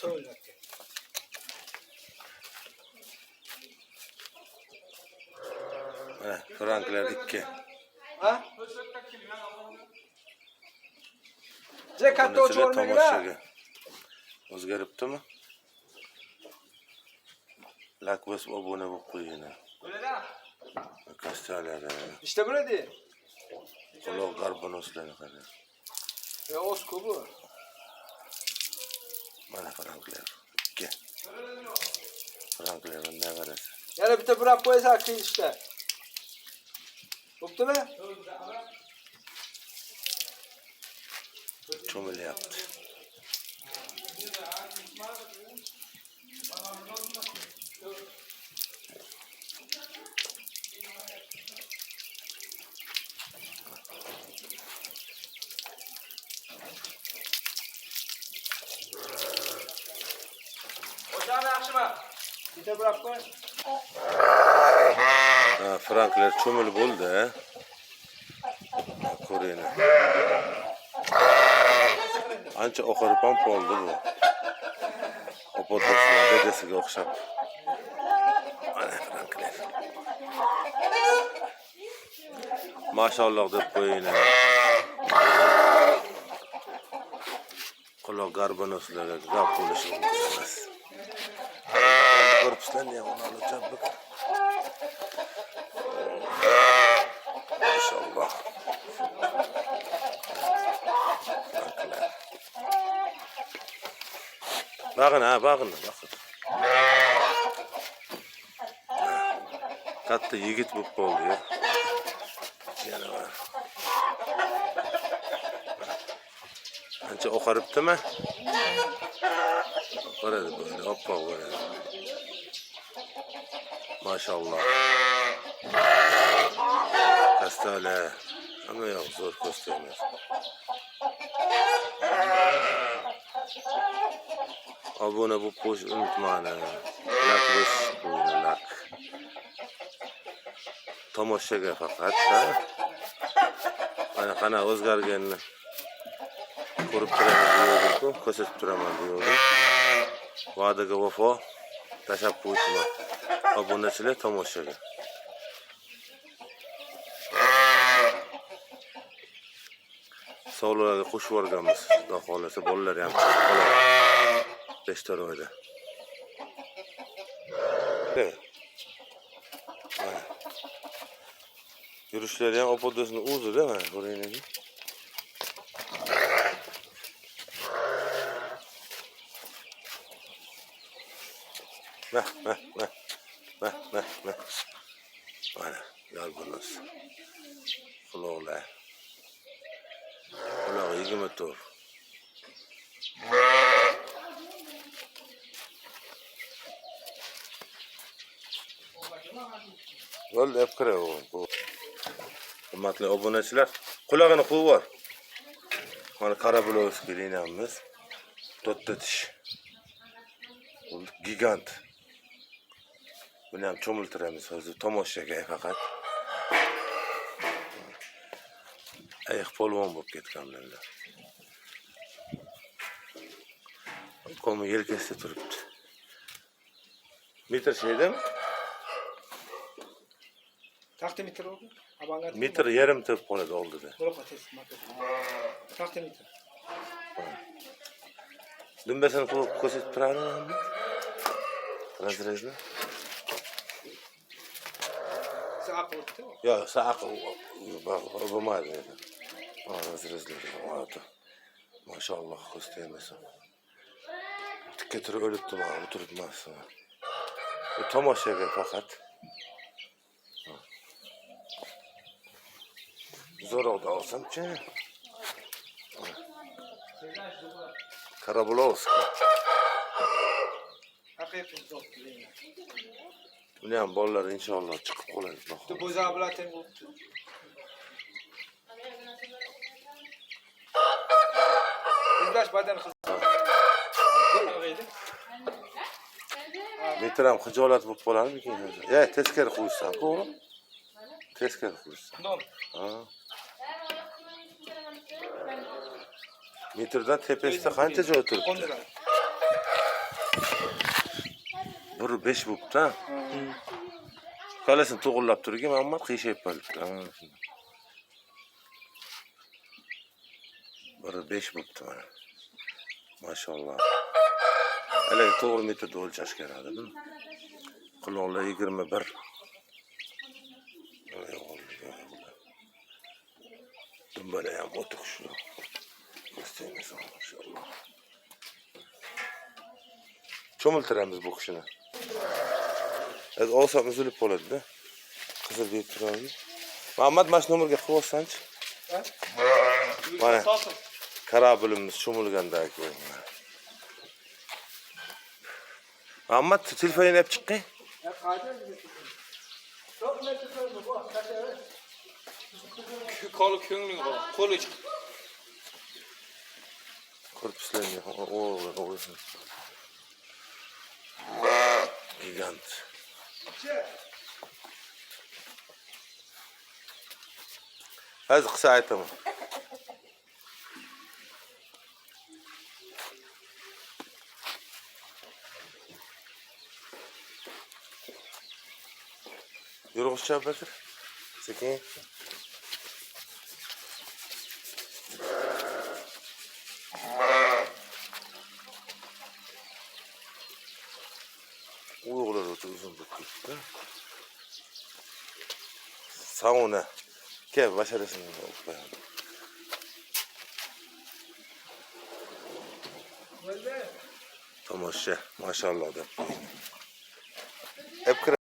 so'ylab. Franklar 2. Ha? Je katta o'chirmaganlar. O'zgaribdimi? Like bosib obuna bo'lib qo'ying. Kastalar. İşte böyle. Quloq garbanoslarni qara. O'z kubu. Mana franklar 2. Franklar ne qarasa. Yana bitta burab qo'ysa qiyishda. Bo'ptimi? Cho'milyapti. O'shani yaxshimi? Bitta burab qo'y. Franklar cho'mil bo'ldi. Ko'ring. Ancha oqarib ham qoldi bu. Opotasining dadasiga o'xshab. Mana franklar. Mashalloh deb qo'ying. Quloq garbanoslarga gap bo'lishi mumkin emas. Korpuslarni ham olib chiqib. Maşallah. Bakın ha, bakın. Katta yigit bu oldu ya. Yana var. Anca okarıptı mı? Okarıdı böyle, hoppa okarıdı. Maşallah. Kastale. Ama yok, zor göstermez. Abone bu poş unutmayın. Lak boş koyun, lak. Tomoshaga faqat da. Ana o'zgarganini ko'rib turaman deyapti-ku, ko'rsatib turaman deyapti. Va'daga vafo, tashabbuslar. Obunachilar tomoshaga. Sovlarga qo'shib yuborganmiz. Xudo xolasa bolalar ham chiqib qoladi. Beshtaroyda. Yurishları ham opodasini o'zi da mana ko'ringlar. Nah. Mana yalbınız. Quloqlar. Quloq 24. Bo'ldi, hep kira bu. Hurmatli obunachilar, qulog'ini qo'yib bor. Mana Karabulovskiy liniyamiz. To'rtta tish. Bu gigant. Buni ham cho'miltiramiz hozir tomoshaga faqat. Ayiq polvon bo'lib ketganlar. Ko'mi yelkasida turibdi. Metr shaydami? Taxta metr oldu. Metr yarim tep qoladi oldida. Taxta metr. Dumbasini ko'rsatib turarmi? Razrezmi? Saat o'tdi. Yo, saat bo'lmaydi. Razrezlar. Maşallah ko'rsatmaysan. Tikka turib o'libdi, o'tiribmas. Bu tomoshaga faqat. Zor oldu olsam-chi. Karabulovskiy. Haqiqiy zo'r. Buni ham bolalar inshaalloh chiqib qoladi. Bu bo'za bilan teng bo'libdi. Bizlash badan Metr ham xijolat bo'lib qolarmikin o'zi. Teskari qo'yishsan, to'g'ri? Teskari qo'yishsan. Ha. Metrdan tepasida qancha joy turibdi? Bir 5 buptu ha. Kalasın to'g'irlab turgan Muhammad qiyshayib qolibdi. Bir 5 buptu mana. Maşallah. Hele to'g'ri metrda o'lchash kerak edi. Quloqlar 21. Dumbala ham o'ta kuchli. Maşallah. Cho'miltiramiz bu kishini. Az olsam uzilib qoladi-da. Qizil deb turadi. Muhammad mana shu nomerga qo'yib olsanchi. Mana karabilimiz cho'milgandan keyin. Muhammad telefonini olib chiqing. Kolu köngling o. Kolu çık. Korpuslarını o gigant. Hadi kısa aytamam. Yürü hoşça Bekir. Sekin. Uygular otur uzun tuttu. Sauna. Gel başarısın. Tamam şey. Maşallah da. Hep